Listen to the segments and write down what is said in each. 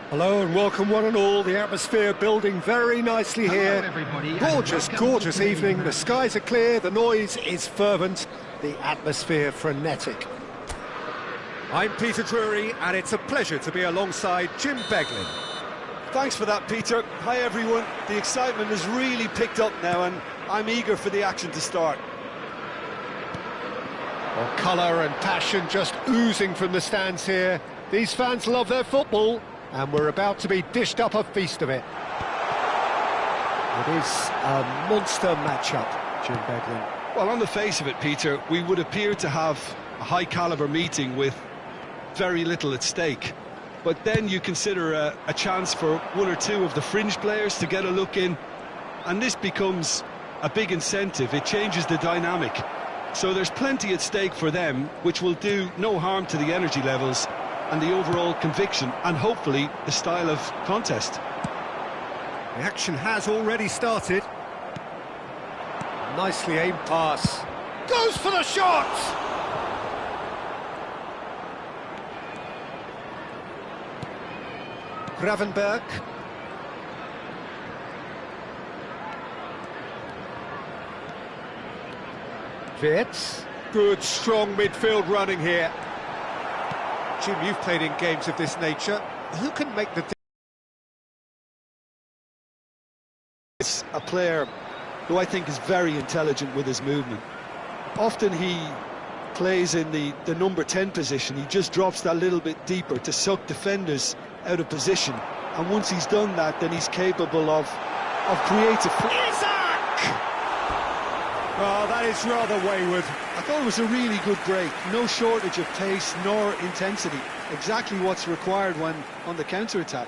Hello and welcome one and all. The atmosphere building very nicely here. Gorgeous evening. The skies are clear, the noise is fervent, the atmosphere frenetic. I'm Peter Drury and it's a pleasure to be alongside Jim Beglin. Thanks for that, Peter. Hi everyone. The excitement has really picked up now and I'm eager for the action to start. Well, colour and passion just oozing from the stands here. These fans love their football. And we're about to be dished up a feast of it. It is a monster matchup, Jim Beglin. Well, on the face of it, Peter, we would appear to have a high-caliber meeting with very little at stake. But then you consider a chance for one or two of the fringe players to get a look in, and this becomes a big incentive. It changes the dynamic. So there's plenty at stake for them, which will do no harm to the energy levels and the overall conviction, and hopefully the style of contest. The action has already started. Nicely aimed pass. Goes for the shot! Gravenberg. Wirtz. Good, strong midfield running here. Jim, you've played in games of this nature. Who can make the difference? It's a player who I think is very intelligent with his movement. Often he plays in the number 10 position. He just drops that little bit deeper to suck defenders out of position. And once he's done that, then he's capable of creative... Isak! Oh, that is rather wayward. I thought it was a really good break. No shortage of pace nor intensity. Exactly what's required when on the counter-attack.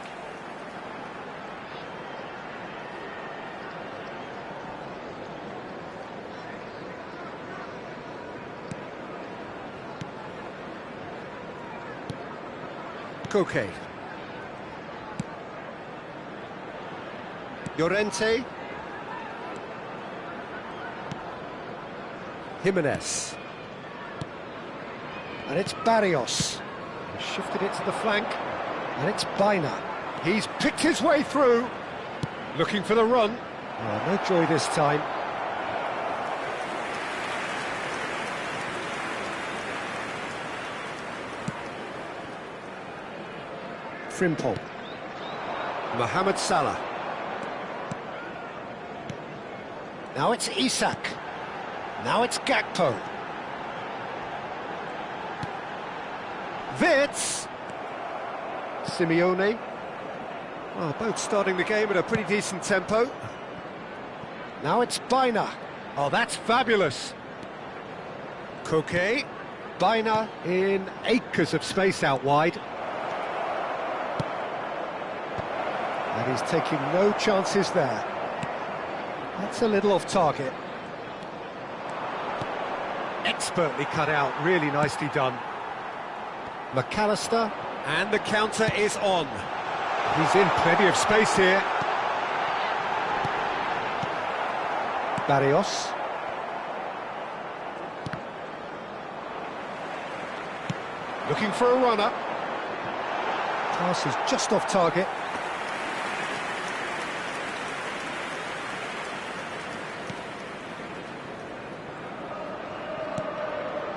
Koke. Llorente. Jimenez. And it's Barrios. He's shifted it to the flank. And it's Baina. He's picked his way through. Looking for the run. Oh, no joy this time. Frimpong. Mohamed Salah. Now it's Isak. Now it's Gakpo. Wirtz. Simeone. Oh, both starting the game at a pretty decent tempo. Now it's Baina. Oh, that's fabulous. Koke. Baina in acres of space out wide. And he's taking no chances there. That's a little off target. Expertly cut out, really nicely done. McAllister, and the counter is on. He's in plenty of space here. Barrios. Looking for a runner. Pass is just off target.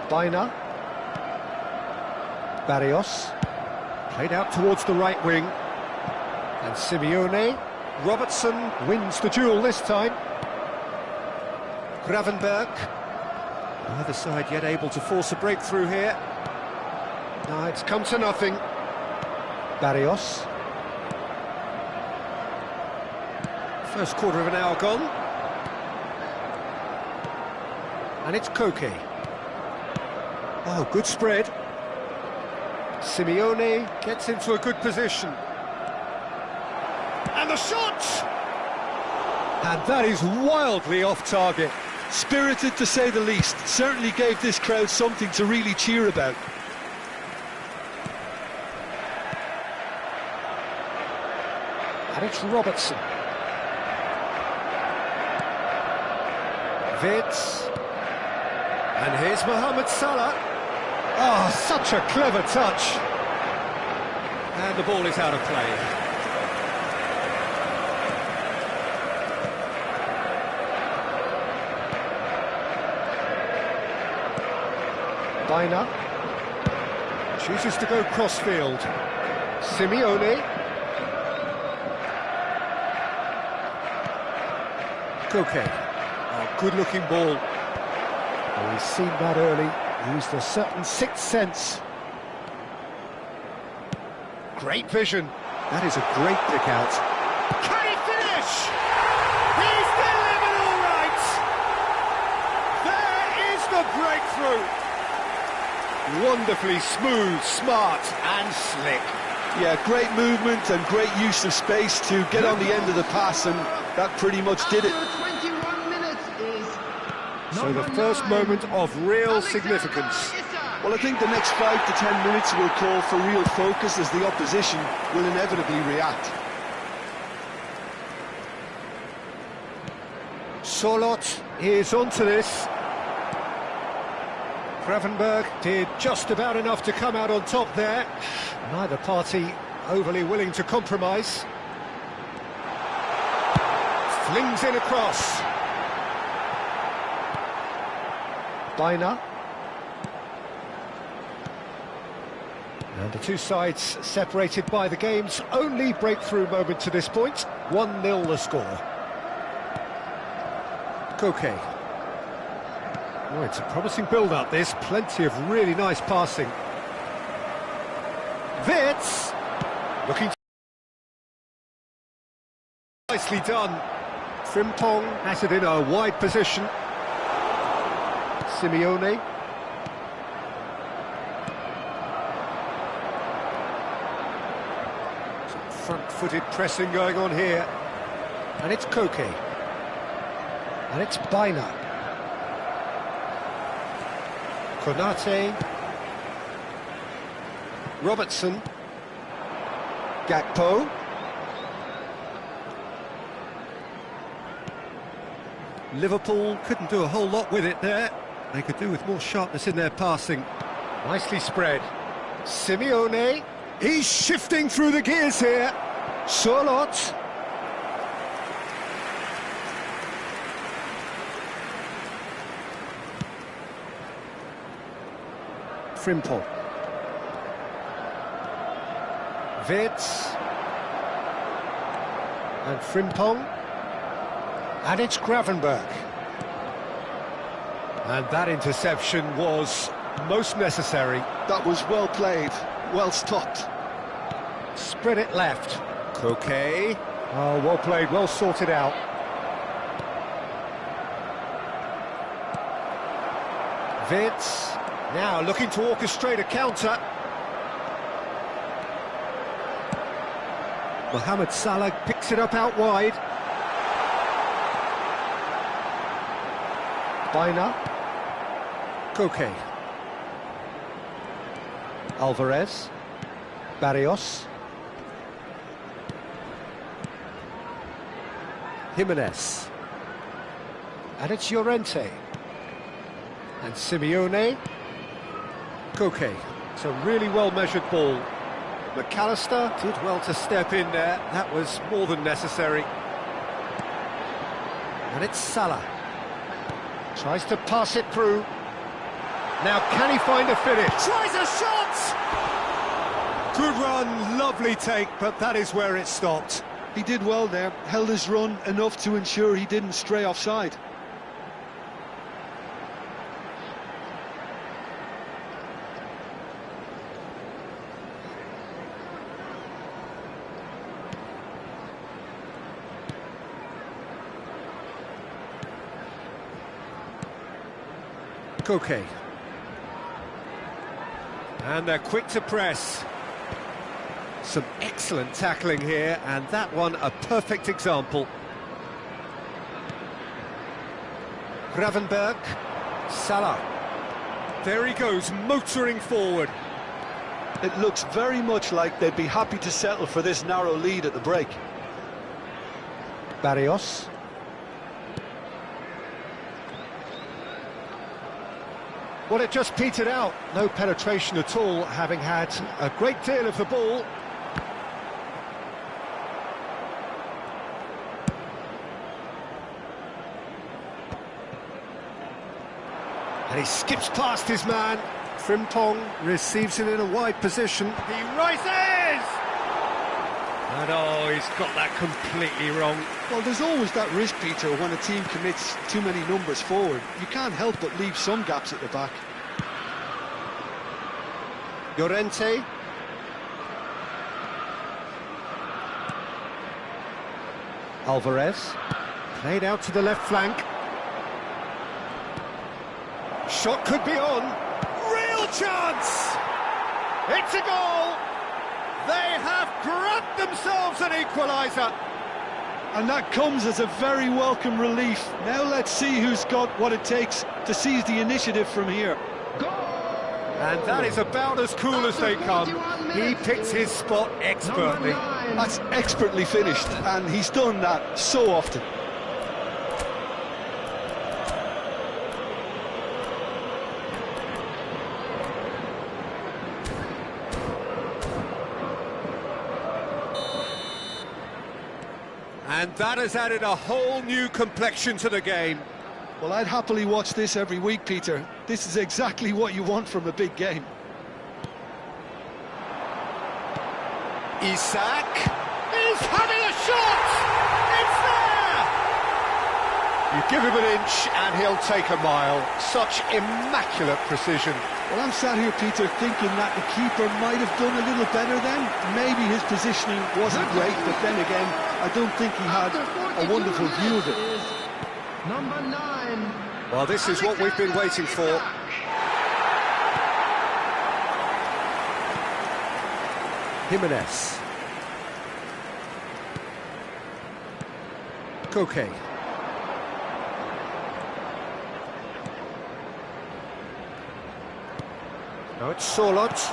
Baina. Barrios. Played out towards the right wing. And Simeone. Robertson wins the duel this time. Gravenberg. Neither side yet able to force a breakthrough here. No, it's come to nothing. Barrios. First quarter of an hour gone. And it's Koke. Oh, good spread. Simeone gets into a good position. And the shot! And that is wildly off target. Spirited, to say the least. Certainly gave this crowd something to really cheer about. And it's Robertson. Wirtz. And here's Mohamed Salah. Oh, such a clever touch. And the ball is out of play. Baina chooses to go crossfield. Simeone. Koke. Oh, good-looking ball. Oh, he's seen that early. Used a certain sixth sense. Great vision. That is a great pick out. Can he finish? He's delivered all right. There is the breakthrough. Wonderfully smooth, smart and slick. Yeah, great movement and great use of space to get on the end of the pass, and that pretty much did it. So the first moment of real significance. Well, I think the next 5 to 10 minutes will call for real focus as the opposition will inevitably react. Sorloth is onto this. Gravenberg did just about enough to come out on top there. Neither party overly willing to compromise. Flings in across. Baina. And the two sides separated by the game's only breakthrough moment to this point. 1-0 the score. Koke. Oh, it's a promising build-up, this. Plenty of really nice passing. Wits! Looking... Nicely done. Frimpong has it in a wide position. Simeone. Some front-footed pressing going on here. And it's Koke. And it's Baina. Konate. Robertson. Gakpo. Liverpool couldn't do a whole lot with it there. They could do with more sharpness in their passing. Nicely spread. Simeone. He's shifting through the gears here. Sorloth. Frimpong. Wits. And Frimpong. And it's Gravenberch. And that interception was most necessary. That was well played, well stopped. Spread it left. Koke. Oh, well played, well sorted out. Wits. Now looking to orchestrate a counter. Mohamed Salah picks it up out wide. Baina. Koke. Alvarez. Barrios. Jimenez. And it's Llorente. And Simeone. Koke. It's a really well-measured ball. McAllister did well to step in there. That was more than necessary. And it's Salah. Tries to pass it through. Now can he find a finish? Tries a shot! Good run, lovely take, but that is where it stopped. He did well there, held his run enough to ensure he didn't stray offside. Koke. And they're quick to press. Some excellent tackling here, and that one a perfect example. Gravenberch. Salah. There he goes, motoring forward. It looks very much like they'd be happy to settle for this narrow lead at the break. Barrios. Well, it just petered out. No penetration at all, having had a great deal of the ball. And he skips past his man. Frimpong receives it in a wide position. He rises! And oh, he's got that completely wrong. Well, there's always that risk, Peter, when a team commits too many numbers forward. You can't help but leave some gaps at the back. Llorente. Alvarez. Played out to the left flank. Shot could be on. Real chance! It's a goal! They have grabbed themselves an equaliser. And that comes as a very welcome relief. Now let's see who's got what it takes to seize the initiative from here. And that is about as cool as they come. He picks his spot expertly. That's expertly finished, and he's done that so often. And that has added a whole new complexion to the game. Well, I'd happily watch this every week, Peter. This is exactly what you want from a big game. Isak is having a shot! It's there! You give him an inch and he'll take a mile. Such immaculate precision. Well, I'm sat here, Peter, thinking that the keeper might have done a little better then. Maybe his positioning wasn't great, but then again, I don't think he had a wonderful view of it. Number 9. Well, this is what we've been waiting for. Jimenez. Koke. Now it's Sorloth.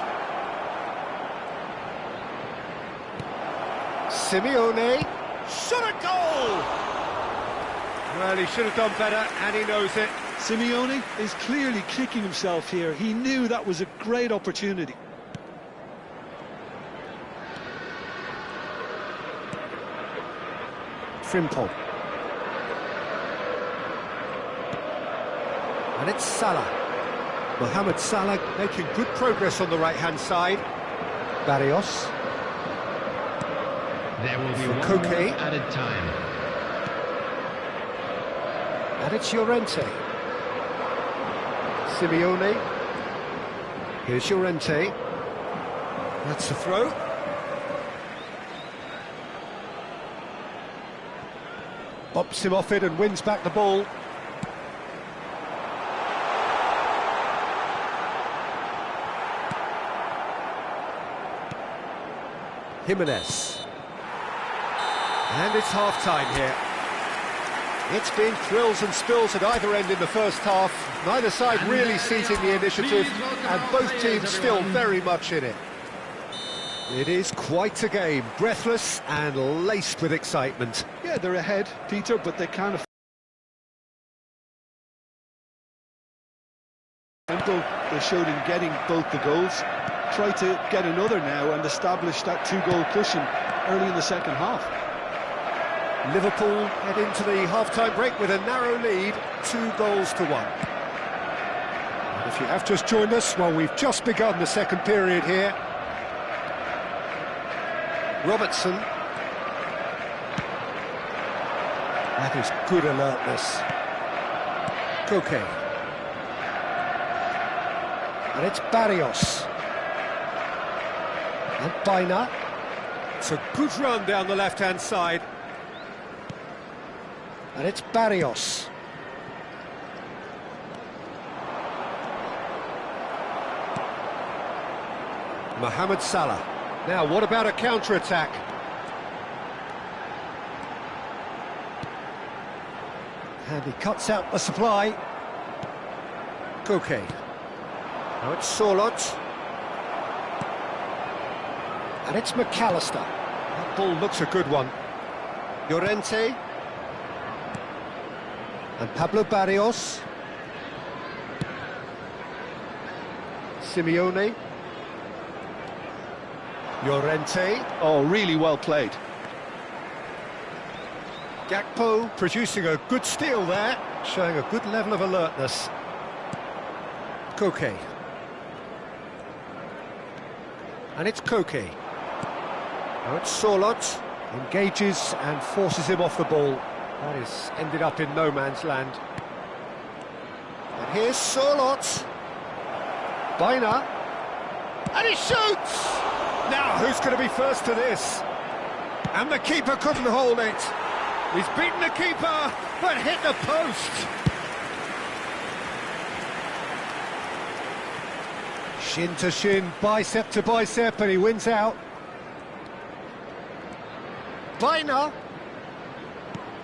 Simeone. Shot a goal! Well, he should have done better, and he knows it. Simeone is clearly kicking himself here. He knew that was a great opportunity. Frimpong. And it's Salah. Mohamed Salah making good progress on the right-hand side. Barrios. There will be For one Koke. more added time. And it's Llorente. Simeone. Here's Llorente. That's the throw. Bops him off it and wins back the ball. Jimenez. And it's half-time here. It's been thrills and spills at either end in the first half. Neither side really seizing the initiative, and both teams still very much in it. It is quite a game, breathless and laced with excitement. Yeah, they're ahead, Peter, but they can't afford tempo they showed in getting both the goals. Try to get another now and establish that two-goal cushion early in the second half. Liverpool head into the half-time break with a narrow lead, 2-1. And if you have just joined us, well, we've just begun the second period here. Robertson. That is good alertness. Koke. And it's Barrios. And Baina. It's a good run down the left-hand side. And it's Barrios. Mohamed Salah. Now, what about a counter-attack? And he cuts out the supply. Koke. Now it's Sorloth. And it's McAllister. That ball looks a good one. Llorente. And Pablo Barrios. Simeone. Llorente. Oh, really well played. Gakpo producing a good steal there, showing a good level of alertness. Koke. And it's Koke. Now it's Sorloth. Engages and forces him off the ball. That is ended up in no man's land. And here's Sorloth. Baina. And he shoots! Now, who's going to be first to this? And the keeper couldn't hold it. He's beaten the keeper, but hit the post. Shin to shin, bicep to bicep, and he wins out. Baina.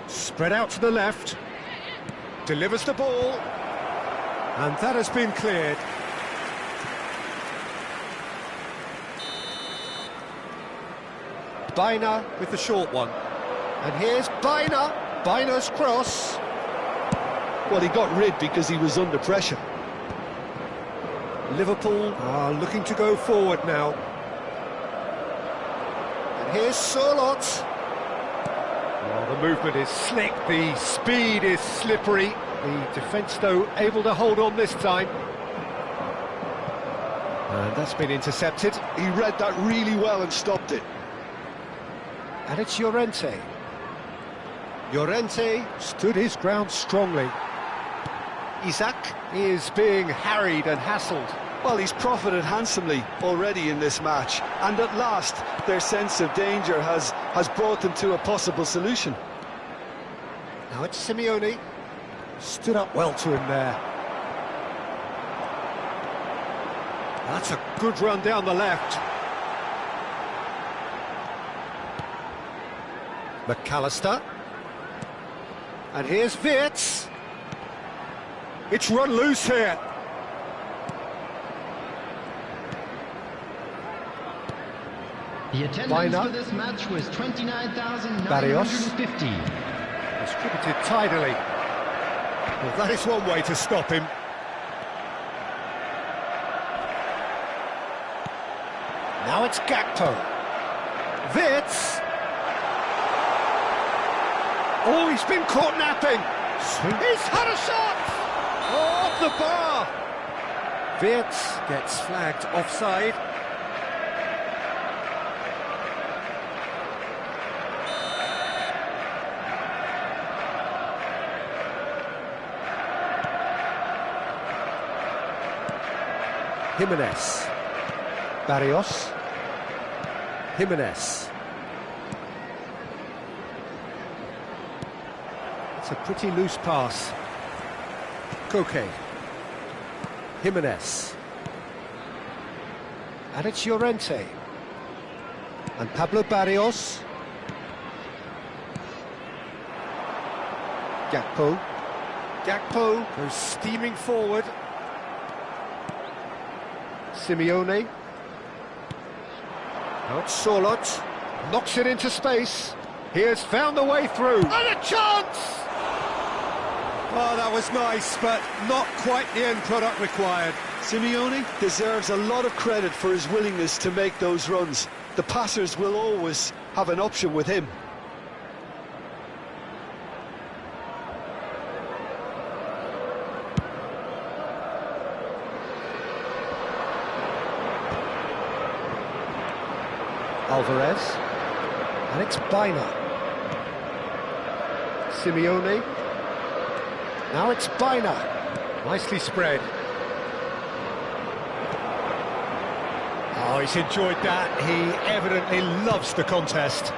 Spread out to the left. Delivers the ball. And that has been cleared. Baina with the short one. And here's Baina. Baina's cross. Well, he got rid because he was under pressure. Liverpool are looking to go forward now. And here's Sorloth. Well, the movement is slick, the speed is slippery. The defence, though, able to hold on this time. And that's been intercepted. He read that really well and stopped it. And it's Llorente. Llorente stood his ground strongly. Isaac is being harried and hassled. Well, he's profited handsomely already in this match, and at last their sense of danger has brought them to a possible solution. Now it's Simeone. Stood up well to him there. That's a good run down the left. McAllister. And here's Wirtz. It's run loose here. The attendance Baina. for this match was 29,950. Distributed tidily. Well, that is one way to stop him. Now it's Gakpo. Wirtz. Oh, he's been caught napping. He's had a shot! Oh, off the bar! Wirtz gets flagged offside. Jimenez. Barrios. Jimenez. It's a pretty loose pass. Koke. Jimenez. And it's Llorente. And Pablo Barrios. Gakpo. Gakpo goes steaming forward. Simeone. Now it's Sorloth. Knocks it into space. He has found the way through. And a chance! Oh, that was nice, but not quite the end product required. Simeone deserves a lot of credit for his willingness to make those runs. The passers will always have an option with him. Alvarez. And it's Baina. Simeone. Now it's Baina. Nicely spread. Oh, he's enjoyed that. He evidently loves the contest.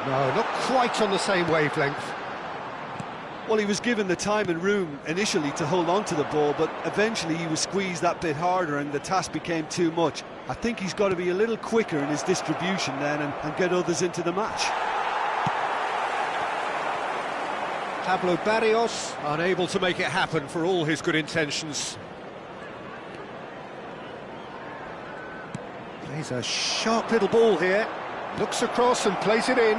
No, not quite on the same wavelength. Well, he was given the time and room initially to hold on to the ball, but eventually he was squeezed that bit harder and the task became too much. I think he's got to be a little quicker in his distribution then and get others into the match. Pablo Barrios unable to make it happen for all his good intentions. Plays a sharp little ball here. Looks across and plays it in.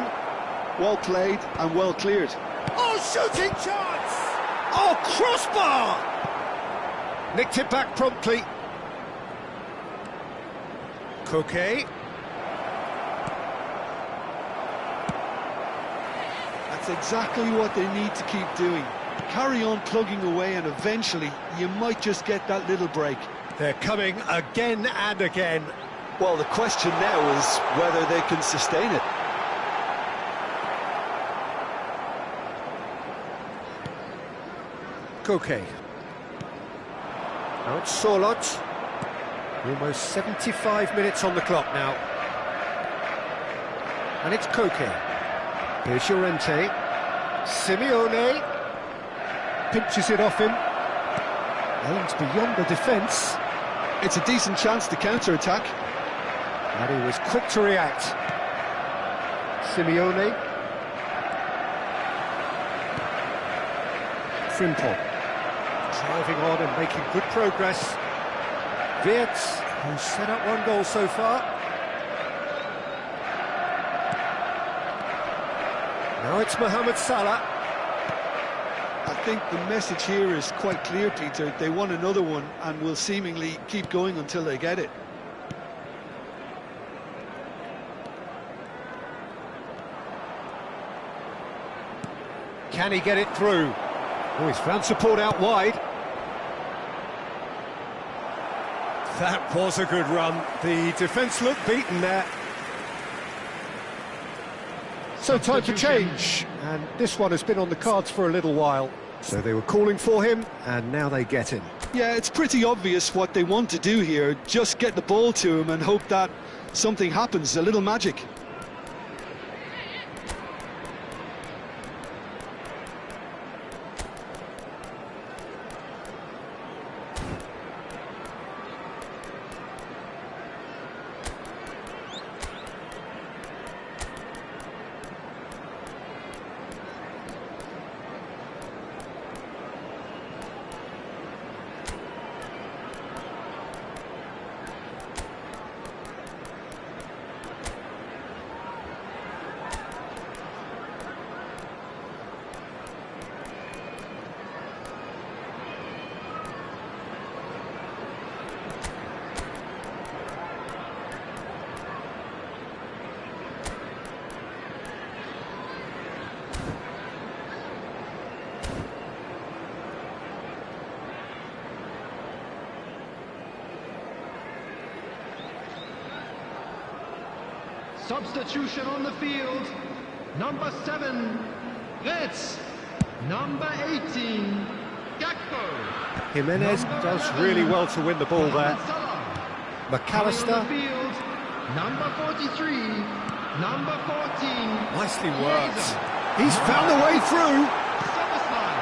Well played and well cleared. Oh, shooting chance! Oh, crossbar! Nicked it back promptly. Koke. That's exactly what they need to keep doing. Carry on plugging away and eventually you might just get that little break. They're coming again and again. Well, the question now is whether they can sustain it. Koke. Now it's Sorloth. Almost 75 minutes on the clock now. And it's Koke. Here's Llorente. Simeone. Pinches it off him. Aims beyond the defence. It's a decent chance to counter-attack. And he was quick to react. Simeone. Frimpong. Driving on and making good progress. Wirtz, who's set up one goal so far. Now it's Mohamed Salah. I think the message here is quite clear, Peter. They want another one and will seemingly keep going until they get it. Can he get it through? Oh, he's found support out wide. That was a good run. The defence looked beaten there. So time for Substitution. change, and this one has been on the cards for a little while. So they were calling for him, and now they get him. Yeah, it's pretty obvious what they want to do here. Just get the ball to him and hope that something happens, a little magic. Substitution on the field. Number 7, Retz. Number 18, Gakpo. Jimenez does really well to win the ball there. McAllister. On the field. Number 43, number 14. Nicely worked. Chiesa. He's found a way through. Szoboszlai.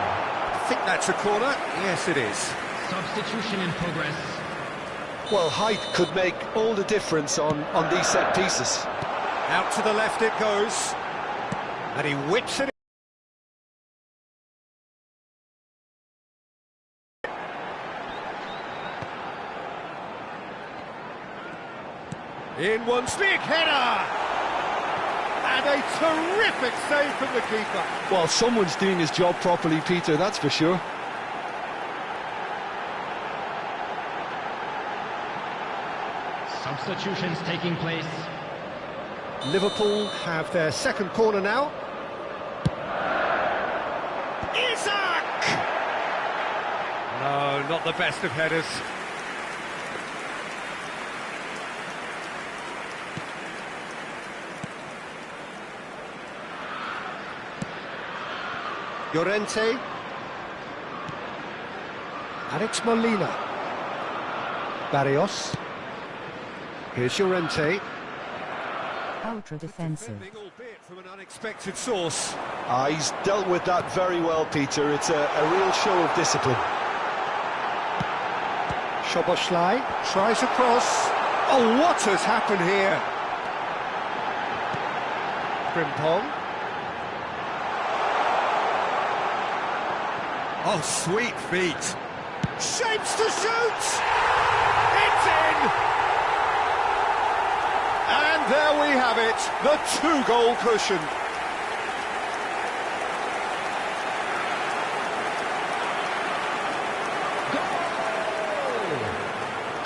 I think that's a corner. Yes, it is. Substitution in progress. Well, height could make all the difference on these set pieces. Out to the left it goes. And he whips it. In one's big header. And a terrific save from the keeper. Well, someone's doing his job properly, Peter, that's for sure. Substitutions taking place. Liverpool have their second corner now. Isak! No, not the best of headers. Llorente. Alex Molina. Barrios. Here's Llorente. Ultra defensive. Albeit from an unexpected source. He's dealt with that very well, Peter. It's a real show of discipline. Szoboszlai tries a cross. Oh, what has happened here? Frimpong. Oh, sweet feet. Shapes to shoot! It's in! And there we have it, the 2-goal cushion.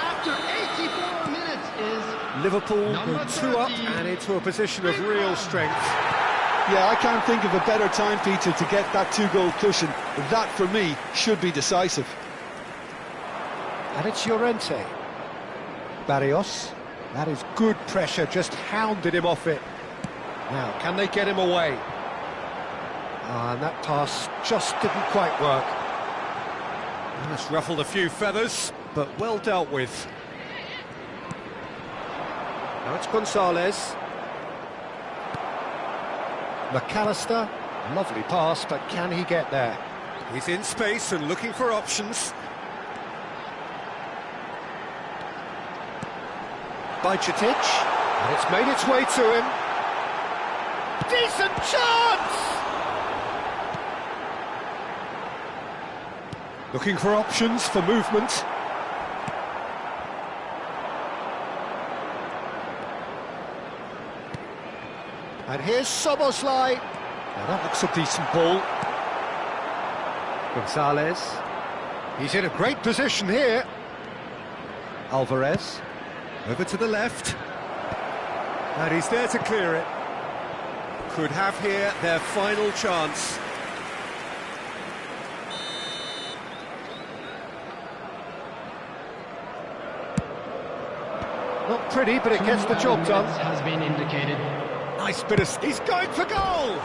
After 84 minutes is Liverpool Number go 2 up 30. and into a position of real strength. Yeah, I can't think of a better time, Peter, to get that 2-goal cushion. That, for me, should be decisive. And it's Llorente. Barrios. That is good pressure, just hounded him off it. Now, can they get him away? And that pass just didn't quite work. That's ruffled a few feathers, but well dealt with. Now it's Gonzalez. McAllister, lovely pass, but can he get there? He's in space and looking for options. Bajcetic, and it's made its way to him. Decent chance! Looking for options for movement. And here's Szoboszlai. Now that looks a decent ball. Gonzalez. He's in a great position here. Alvarez. Over to the left. And he's there to clear it. Could have here their final chance. Not pretty, but it gets the job done. Has been indicated. Nice bit of... He's going for goal!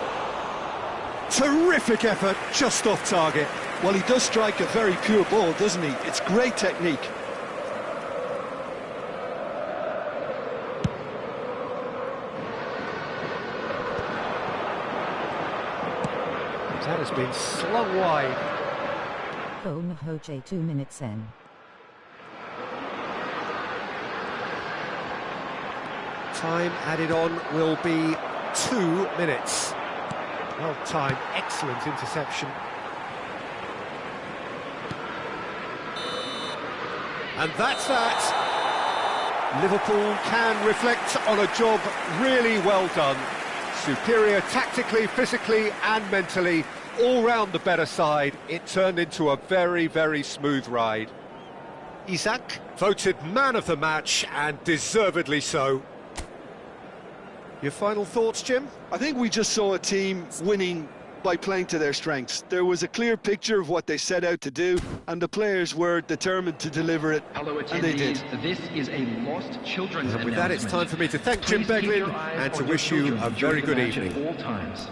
Terrific effort, just off target. Well, he does strike a very pure ball, doesn't he? It's great technique. That has been slung wide. Home Hoche 2 minutes in. Time added on will be 2 minutes. Well timed, excellent interception. And that's that. Liverpool can reflect on a job really well done. Superior tactically, physically and mentally, all round the better side. It turned into a very, very smooth ride. Isak voted man of the match, and deservedly so. Your final thoughts, Jim? I think we just saw a team winning by playing to their strengths. There was a clear picture of what they set out to do, and the players were determined to deliver it, and they did. This is a Lost Children's And with that, it's time for me to thank Jim Beglin and to wish you a very good evening. At all times.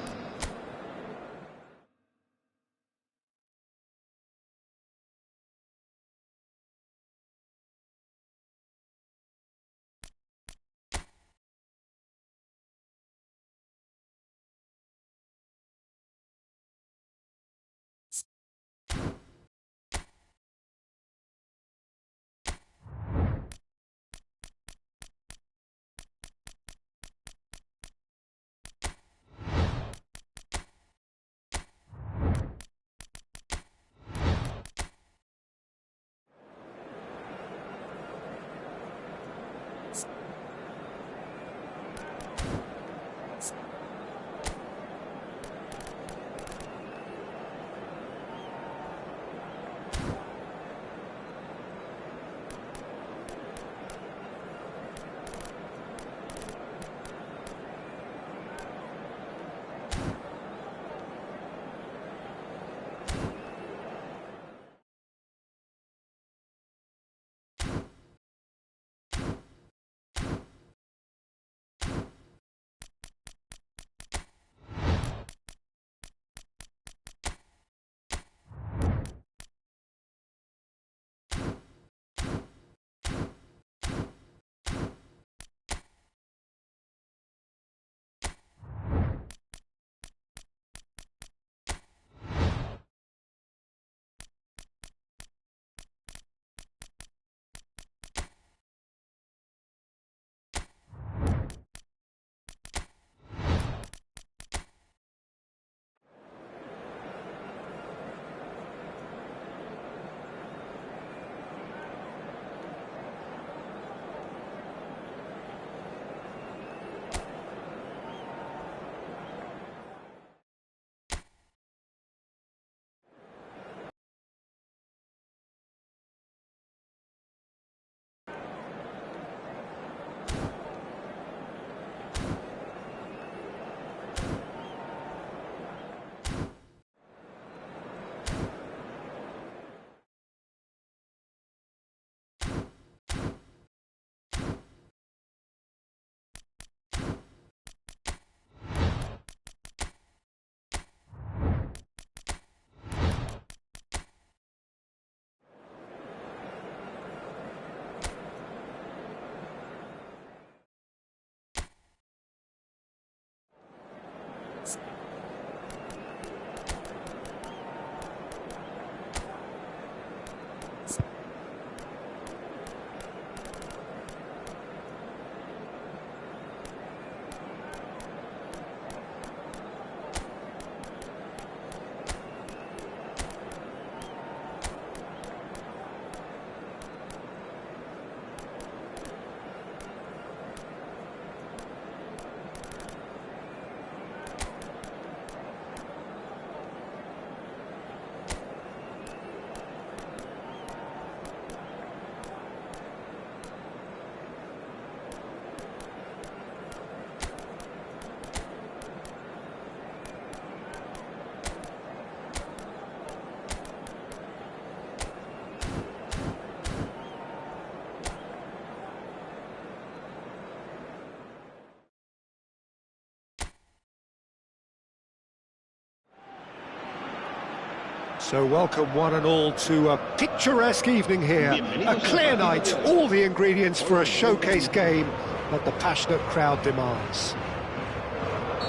So welcome one and all to a picturesque evening here. A clear night, all the ingredients for a showcase game that the passionate crowd demands.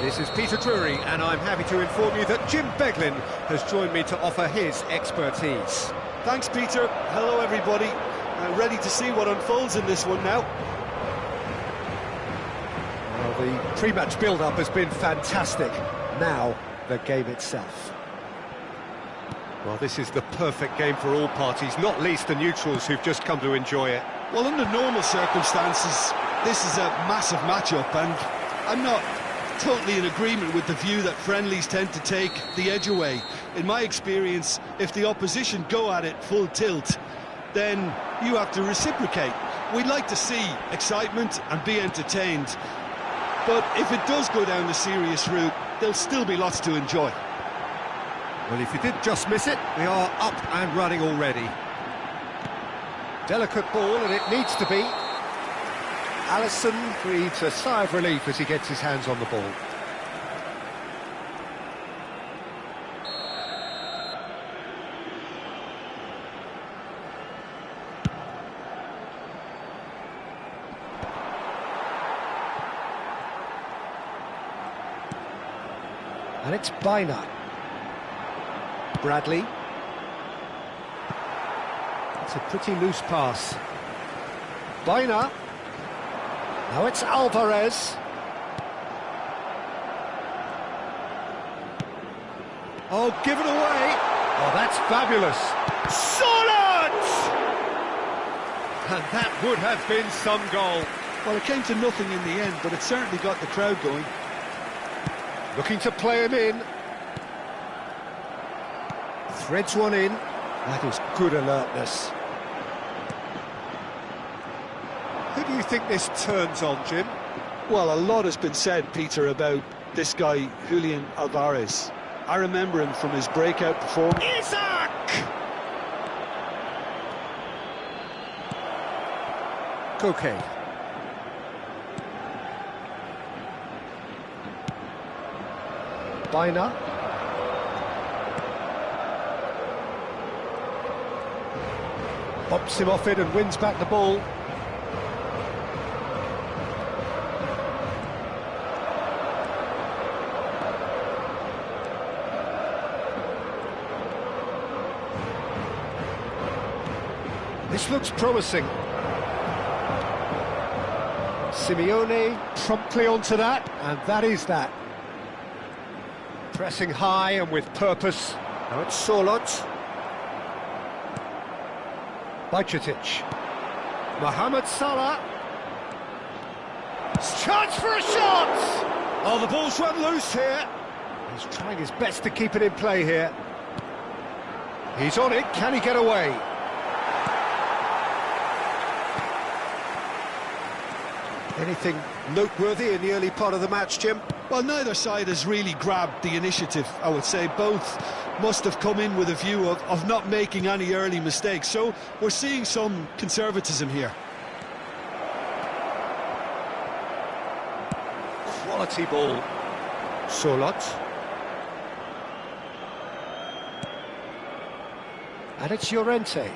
This is Peter Drury, and I'm happy to inform you that Jim Beglin has joined me to offer his expertise. Thanks, Peter. Hello, everybody. Ready to see what unfolds in this one now. Well, the pre-match build-up has been fantastic. Now, the game itself. Well, this is the perfect game for all parties, not least the neutrals who've just come to enjoy it. Well, under normal circumstances, this is a massive matchup, and I'm not totally in agreement with the view that friendlies tend to take the edge away. In my experience, if the opposition go at it full tilt, then you have to reciprocate. We'd like to see excitement and be entertained, but if it does go down the serious route, there'll still be lots to enjoy. Well, if you did just miss it, we are up and running already. Delicate ball, and it needs to be. Alisson breathes a sigh of relief as he gets his hands on the ball. And it's Baina. Bradley. It's a pretty loose pass. Baina. Now it's Alvarez. Oh, give it away. Oh, that's fabulous. Solid! And that would have been some goal. Well, it came to nothing in the end, but it certainly got the crowd going. Looking to play him in. Threads one in. That is good alertness. Who do you think this turns on, Jim? Well, a lot has been said, Peter, about this guy, Julian Alvarez. I remember him from his breakout performance. Isak! Koke. Baina. Pops him off it and wins back the ball. This looks promising. Simeone promptly onto that, and that is that. Pressing high and with purpose. Now it's Sorloth. Bajcetic. Mohamed Salah. Chance for a shot! Oh, the ball's run loose here. He's trying his best to keep it in play here. He's on it, can he get away? Anything noteworthy in the early part of the match, Jim? Well, neither side has really grabbed the initiative, I would say. Both must have come in with a view of not making any early mistakes. So we're seeing some conservatism here. Quality ball. Sorloth. And it's Llorente.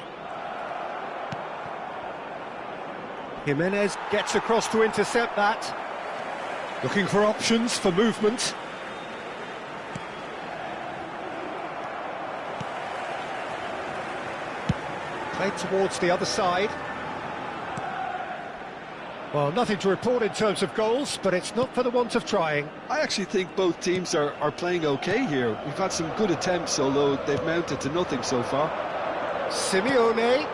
Jimenez gets across to intercept that. Looking for options for movement. Played towards the other side. Well, nothing to report in terms of goals, but it's not for the want of trying. I actually think both teams are playing okay here. We've had some good attempts, although they've mounted to nothing so far. Simeone.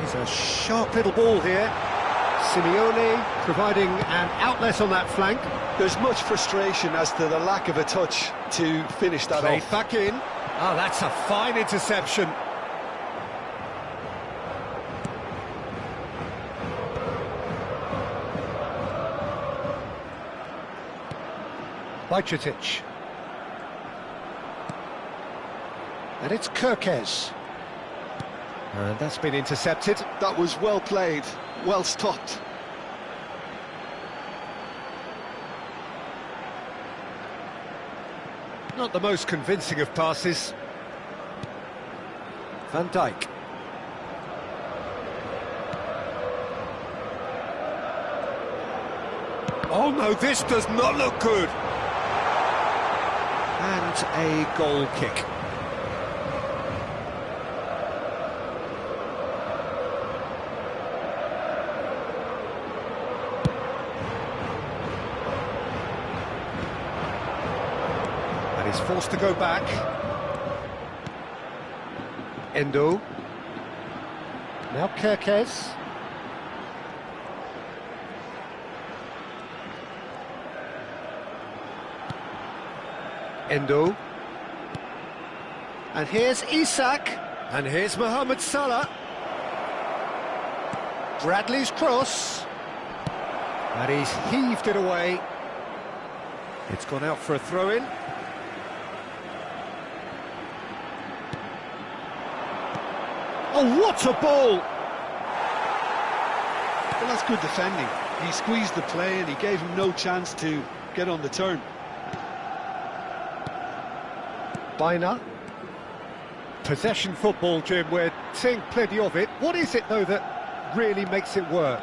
He's a sharp little ball here. Simeone providing an outlet on that flank. There's much frustration as to the lack of a touch to finish that Played off. back in. Oh, that's a fine interception. Bajcetic. And it's Kerkez. And that's been intercepted. That was well played, well stopped. Not the most convincing of passes. Van Dijk. Oh no, this does not look good. And a goal kick. And he's forced to go back. Endo. Now Kerkez. Endo. And here's Isak. And here's Mohamed Salah. Bradley's cross. And he's heaved it away. It's gone out for a throw-in. Oh, what a ball! Well, that's good defending. He squeezed the play and he gave him no chance to get on the turn. Baina. Possession football, Jim, we're seeing plenty of it. What is it, though, that really makes it work?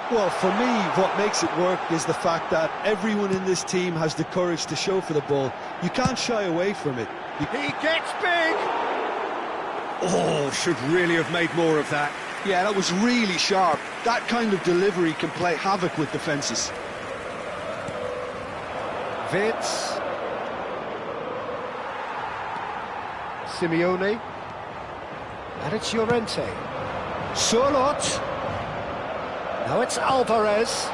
Well, for me, what makes it work is the fact that everyone in this team has the courage to show for the ball. You can't shy away from it. He gets big! Oh, should really have made more of that. Yeah, that was really sharp. That kind of delivery can play havoc with defences. Vitz. Simeone. And it's Llorente. Surlot. Now it's Alvarez.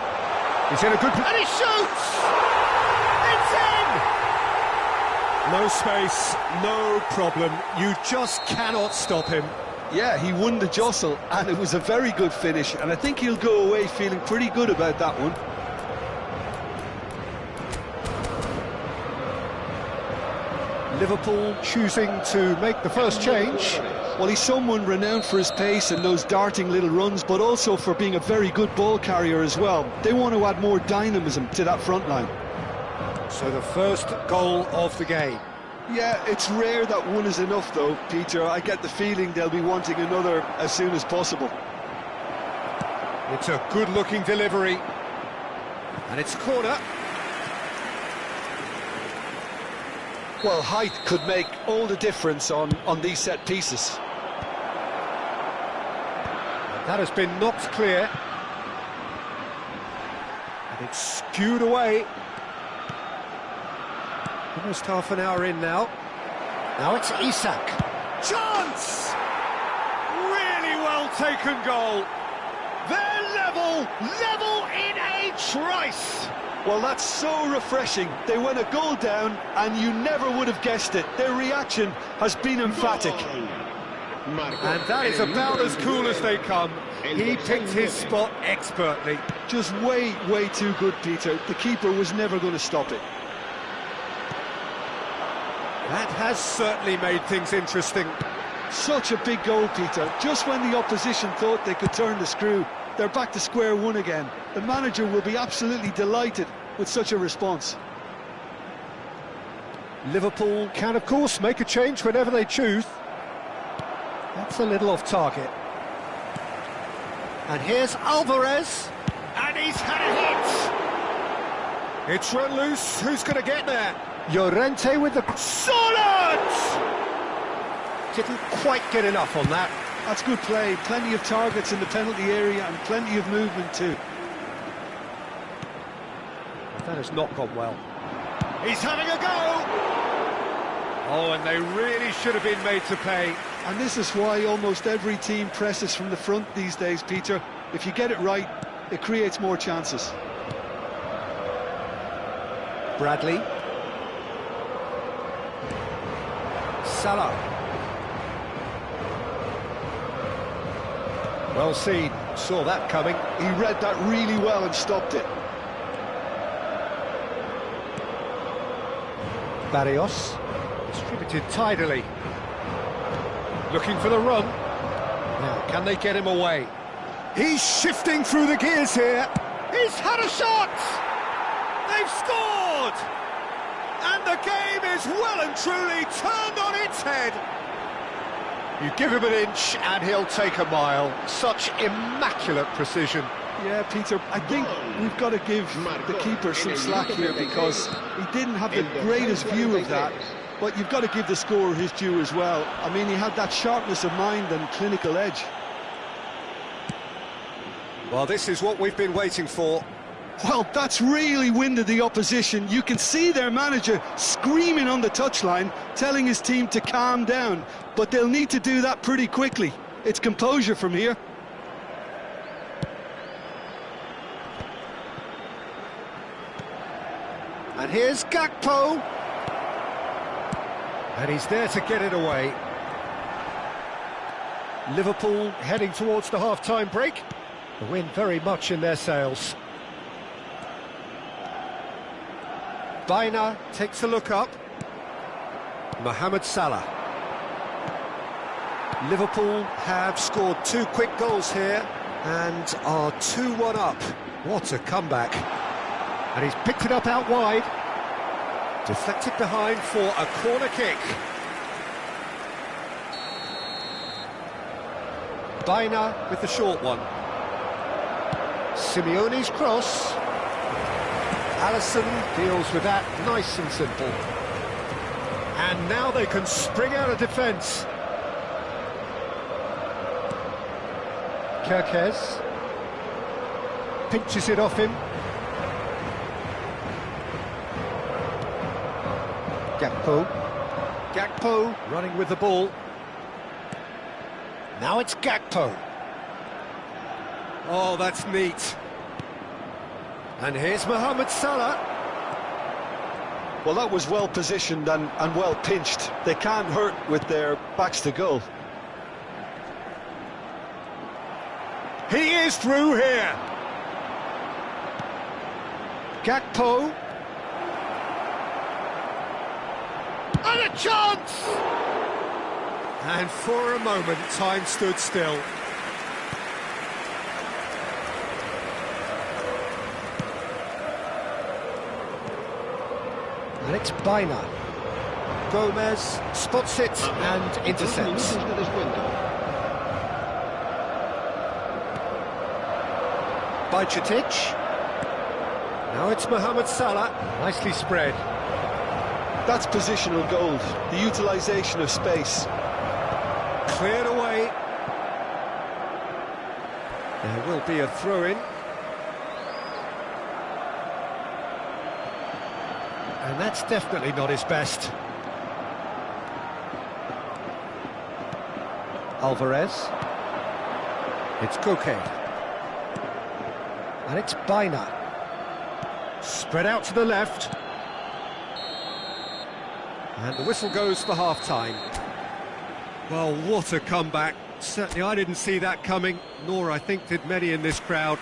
He's in a good... And he shoots! It's in! No space, no problem. You just cannot stop him. Yeah, he won the jostle, and it was a very good finish, and I think he'll go away feeling pretty good about that one. Liverpool choosing to make the first change. Well, he's someone renowned for his pace and those darting little runs, but also for being a very good ball carrier as well. They want to add more dynamism to that front line. So the first goal of the game. Yeah, it's rare that one is enough though, Peter. I get the feeling they'll be wanting another as soon as possible. It's a good-looking delivery. And it's corner. Well, height could make all the difference on these set pieces. That has been knocked clear. And it's skewed away. Almost half an hour in now. Now it's Isak. Chance! Really well taken goal. They're level in a trice. Well, that's so refreshing. They went a goal down and you never would have guessed it. Their reaction has been emphatic. And that is about as cool as they come. He picked his spot expertly. Just way too good, Peter. The keeper was never going to stop it. That has certainly made things interesting. Such a big goal, Peter. Just when the opposition thought they could turn the screw, they're back to square one again. The manager will be absolutely delighted with such a response. Liverpool can, of course, make a change whenever they choose. That's a little off target. And here's Alvarez. And he's had a hit. It's run loose. Who's going to get there? Llorente with the... Solid! Didn't quite get enough on that. That's good play. Plenty of targets in the penalty area and plenty of movement too. That has not gone well. He's having a go! Oh, and they really should have been made to pay. And this is why almost every team presses from the front these days, Peter. If you get it right, it creates more chances. Bradley. Salah. Well seen, saw that coming. He read that really well and stopped it. Barrios, distributed tidily. Looking for the run. Now, can they get him away? He's shifting through the gears here. He's had a shot! They've scored! And the game is well and truly turned on its head. You give him an inch and he'll take a mile. Such immaculate precision. Yeah, Peter, I think we've got to give the keeper some slack here because he didn't have the greatest view of that, but you've got to give the scorer his due as well. I mean, he had that sharpness of mind and clinical edge. Well, this is what we've been waiting for. Well, that's really winded the opposition. You can see their manager screaming on the touchline, telling his team to calm down, but they'll need to do that pretty quickly. It's composure from here. And here's Gakpo. And he's there to get it away. Liverpool heading towards the half-time break. The wind very much in their sails. Baina takes a look up. Mohamed Salah. Liverpool have scored 2 quick goals here and are 2-1 up. What a comeback. And he's picked it up out wide. Deflected behind for a corner kick. Baina with the short one. Simeone's cross. Alisson deals with that nice and simple. And now they can spring out of defence. Kerkez pinches it off him. Gakpo running with the ball. Now it's Gakpo. Oh, that's neat. And here's Mohamed Salah. Well, that was well positioned and well pinched. They can't hurt with their backs to goal. He is through here. Gakpo. And a chance! And for a moment, time stood still. And it's Baina. Gomez spots it and intercepts. Bajcetic. Now it's Mohamed Salah. Nicely spread. That's positional gold, the utilisation of space. Cleared away. There will be a throw-in. And that's definitely not his best. Alvarez. It's Koke. And it's Baina. Spread out to the left. And the whistle goes for half-time. Well, what a comeback. Certainly I didn't see that coming, nor I think did many in this crowd.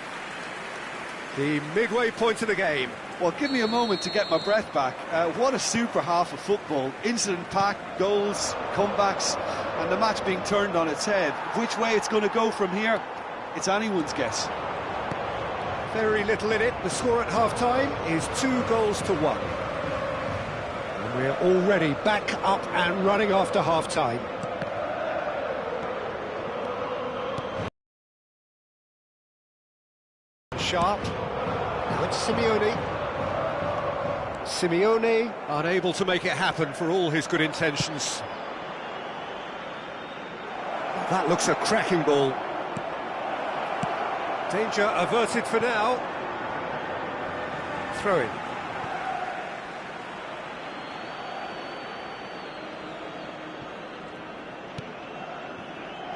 The midway point of the game. Well, give me a moment to get my breath back. What a super half of football. Incident-packed, goals, comebacks, and the match being turned on its head. Which way it's going to go from here, it's anyone's guess. Very little in it. The score at half-time is 2-1. And we're already back up and running after half-time. Sharp. Now it's Simeone. Simeone unable to make it happen for all his good intentions. That looks a cracking ball. Danger averted for now. Throw in.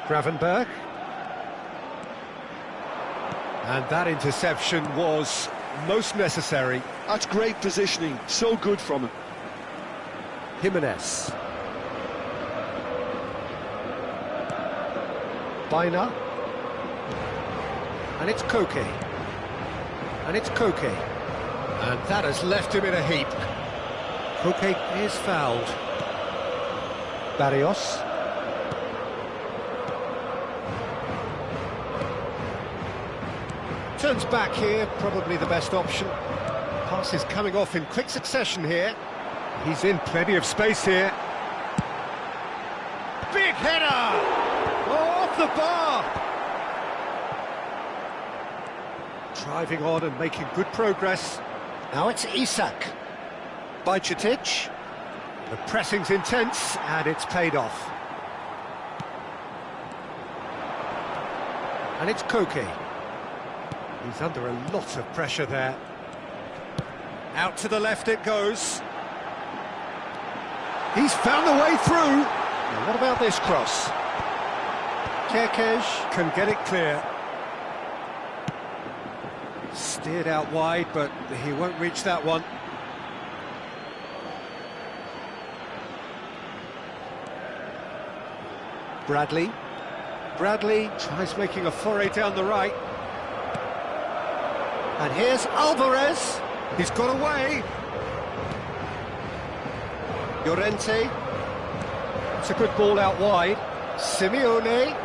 Gravenberg. And that interception was most necessary. That's great positioning, so good from him. Jimenez. Baina. And it's Koke. And it's Koke. And that has left him in a heap. Koke is fouled. Barrios. Turns back here, probably the best option. Pass is coming off in quick succession here. He's in plenty of space here. big header! Off the bar! Driving on and making good progress. Now it's Isak. Bajcetic. The pressing's intense, and it's paid off. And it's Koke. He's under a lot of pressure there. Out to the left it goes. He's found the way through. Now what about this cross? Kerkez can get it clear. Steered out wide, but he won't reach that one. Bradley. Bradley tries making a foray down the right. And here's Alvarez. He's got away. Llorente. It's a good ball out wide. Simeone.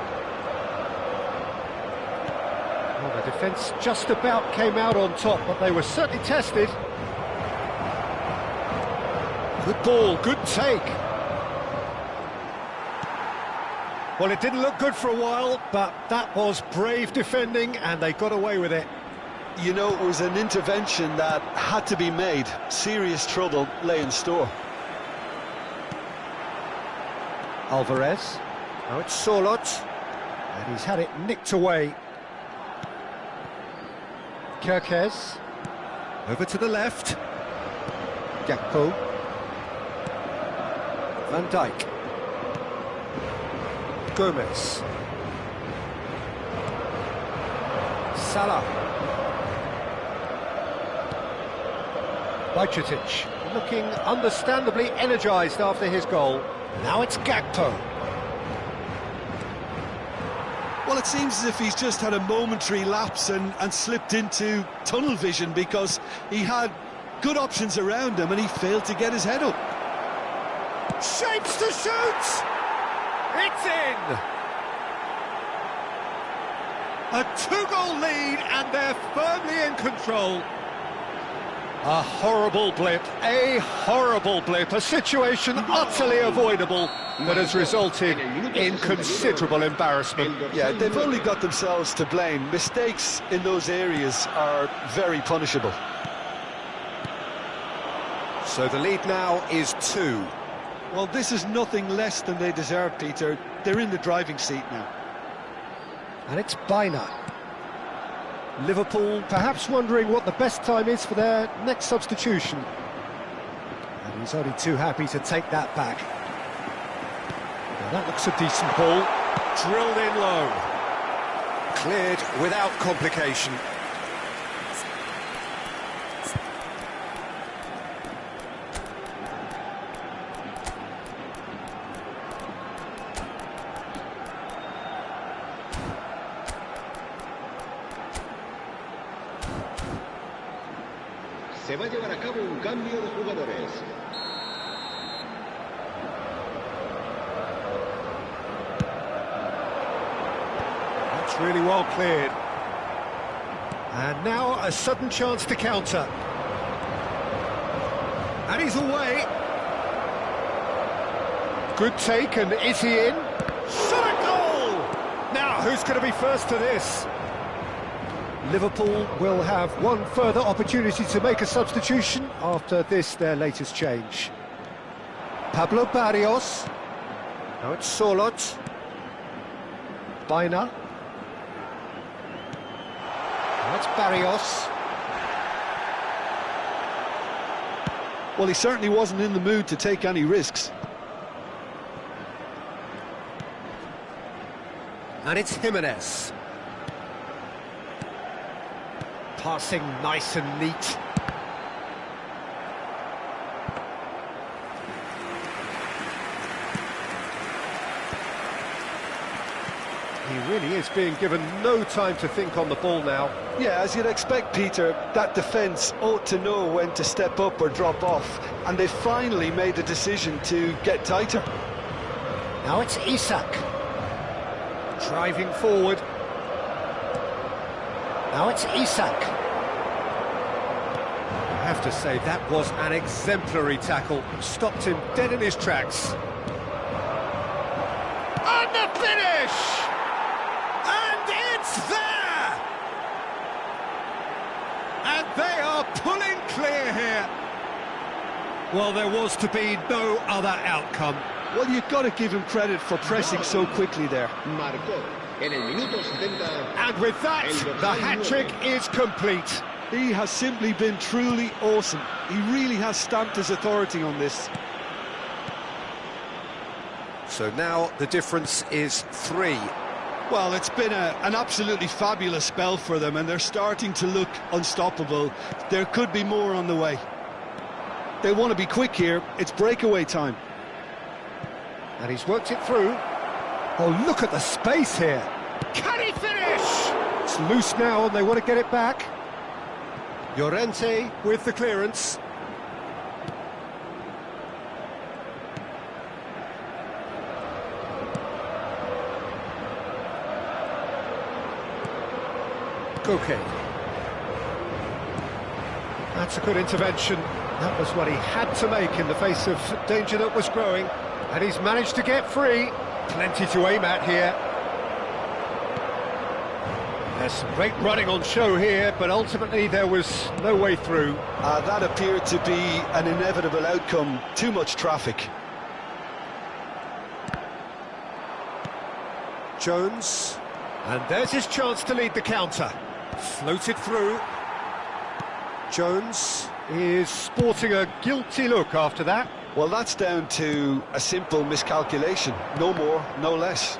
Well, the defence just about came out on top, but they were certainly tested. Good ball, good take. Well, it didn't look good for a while, but that was brave defending, and they got away with it. You know, it was an intervention that had to be made. Serious trouble lay in store. Alvarez. Now it's Sorloth, and he's had it nicked away. Kerkez. Over to the left. Gakpo. Van Dijk. Gomez. Salah. Bajcetic, looking understandably energised after his goal. Now it's Gakpo. Well, it seems as if he's just had a momentary lapse and slipped into tunnel vision, because he had good options around him and he failed to get his head up. Shapes to shoot! It's in! A two-goal lead, and they're firmly in control. A horrible blip, a situation utterly avoidable that has resulted in considerable embarrassment. Yeah, they've only got themselves to blame. Mistakes in those areas are very punishable. So the lead now is 2. Well, this is nothing less than they deserve, Peter. They're in the driving seat now. And it's Baina. Liverpool perhaps wondering what the best time is for their next substitution. And he's only too happy to take that back. Now that looks a decent ball. Drilled in low. Cleared without complication. Se va a llevar a cabo un cambio de jugadores. That's really well cleared. And now a sudden chance to counter. And he's away. Good take, and is he in? Shot a goal! Now, who's going to be first to this? Liverpool will have one further opportunity to make a substitution after this, their latest change. Pablo Barrios. Now it's Sorloth. Baina. Now it's Barrios. Well, he certainly wasn't in the mood to take any risks. And it's Jimenez. Passing nice and neat. He really is being given no time to think on the ball now. Yeah, as you'd expect, Peter, that defence ought to know when to step up or drop off, and they finally made a decision to get tighter. Now it's Isak. Driving forward. Now it's Isak. I have to say, that was an exemplary tackle. Stopped him dead in his tracks. Well, there was to be no other outcome. Well, you've got to give him credit for pressing so quickly there. Marcó en el minuto 70. And with that, the hat-trick is complete. He has simply been truly awesome. He really has stamped his authority on this. So now the difference is 3. Well, it's been an absolutely fabulous spell for them, and they're starting to look unstoppable. There could be more on the way. They want to be quick here. It's breakaway time. And he's worked it through. Oh, look at the space here. Can he finish? It's loose now and they want to get it back. Llorente with the clearance. Koke. That's a good intervention. That was what he had to make in the face of danger that was growing. And he's managed to get free. Plenty to aim at here. There's some great running on show here, but ultimately there was no way through. That appeared to be an inevitable outcome. Too much traffic. Jones. And there's his chance to lead the counter. Floated through. Jones is sporting a guilty look after that. Well, that's down to a simple miscalculation. No more, no less.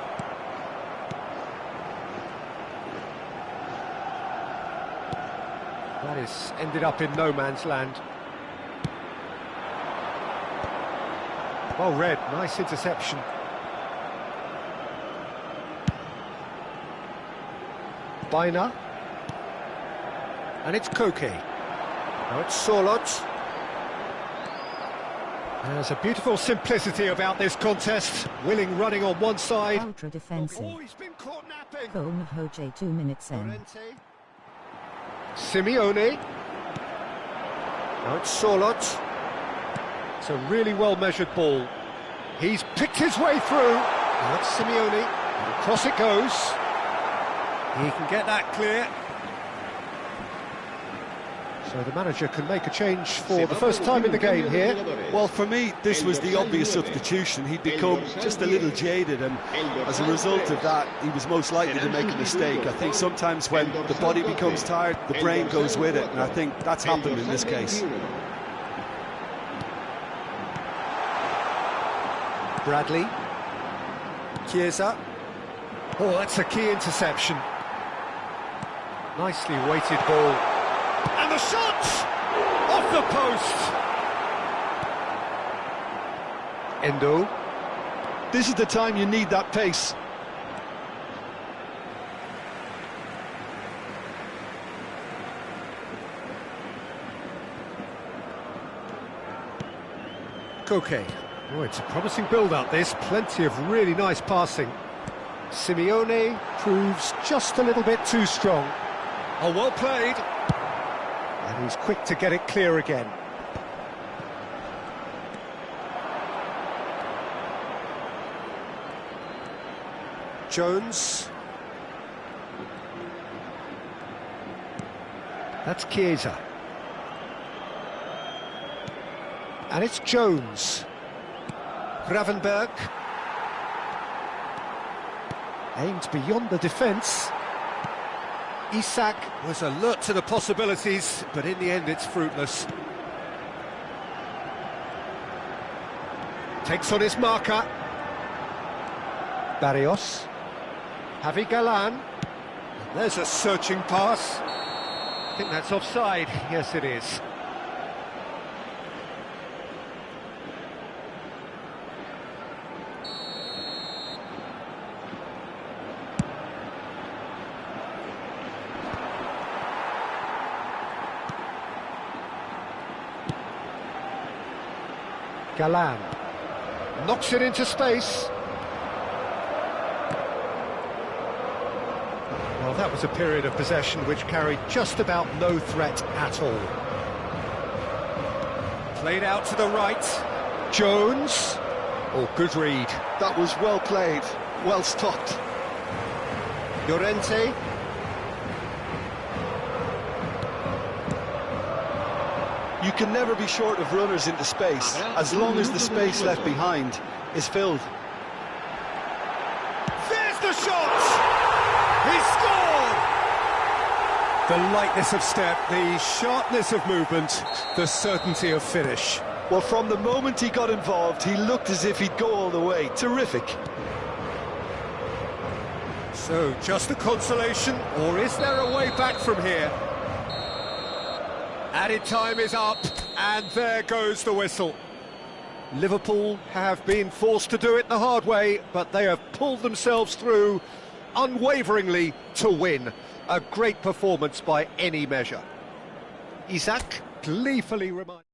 That is ended up in no man's land. Well read, nice interception. Baina. And it's Koke. Now it's Sorloth. There's a beautiful simplicity about this contest. Willing running on one side. Ultra defensive. Oh, he's been caught napping. Kong Ho-jae 2 minutes in. Llorente. Simeone. Now it's Sorloth. It's a really well-measured ball. He's picked his way through. Now it's Simeone. And across it goes. He can get that clear. So the manager can make a change for the first time in the game here. Well, for me, this was the obvious substitution. He'd become just a little jaded, and as a result of that, he was most likely to make a mistake. I think sometimes when the body becomes tired, the brain goes with it, and I think that's happened in this case. Bradley. Chiesa. Oh, that's a key interception. Nicely weighted ball. And the shot! Off the post! Endo. This is the time you need that pace. Koke. Oh, it's a promising build-up, this. Plenty of really nice passing. Simeone proves just a little bit too strong. Oh, well played. And he's quick to get it clear again. Jones. That's Chiesa. And it's Jones. Gravenberg. Aimed beyond the defence. Isak was alert to the possibilities, but in the end it's fruitless. Takes on his marker. Barrios. Javi Galan. There's a searching pass. I think that's offside. Yes, it is. Galan knocks it into space. Well, that was a period of possession which carried just about no threat at all. Played out to the right. Jones. Oh, good read. That was well played, well stopped. Llorente. You can never be short of runners into space, as long as the space left behind is filled. There's the shot! He scored! The lightness of step, the sharpness of movement, the certainty of finish. Well, from the moment he got involved, he looked as if he'd go all the way. Terrific. So, just a consolation, or is there a way back from here? Added time is up, and there goes the whistle. Liverpool have been forced to do it the hard way, but they have pulled themselves through unwaveringly to win. A great performance by any measure. Isak gleefully reminds...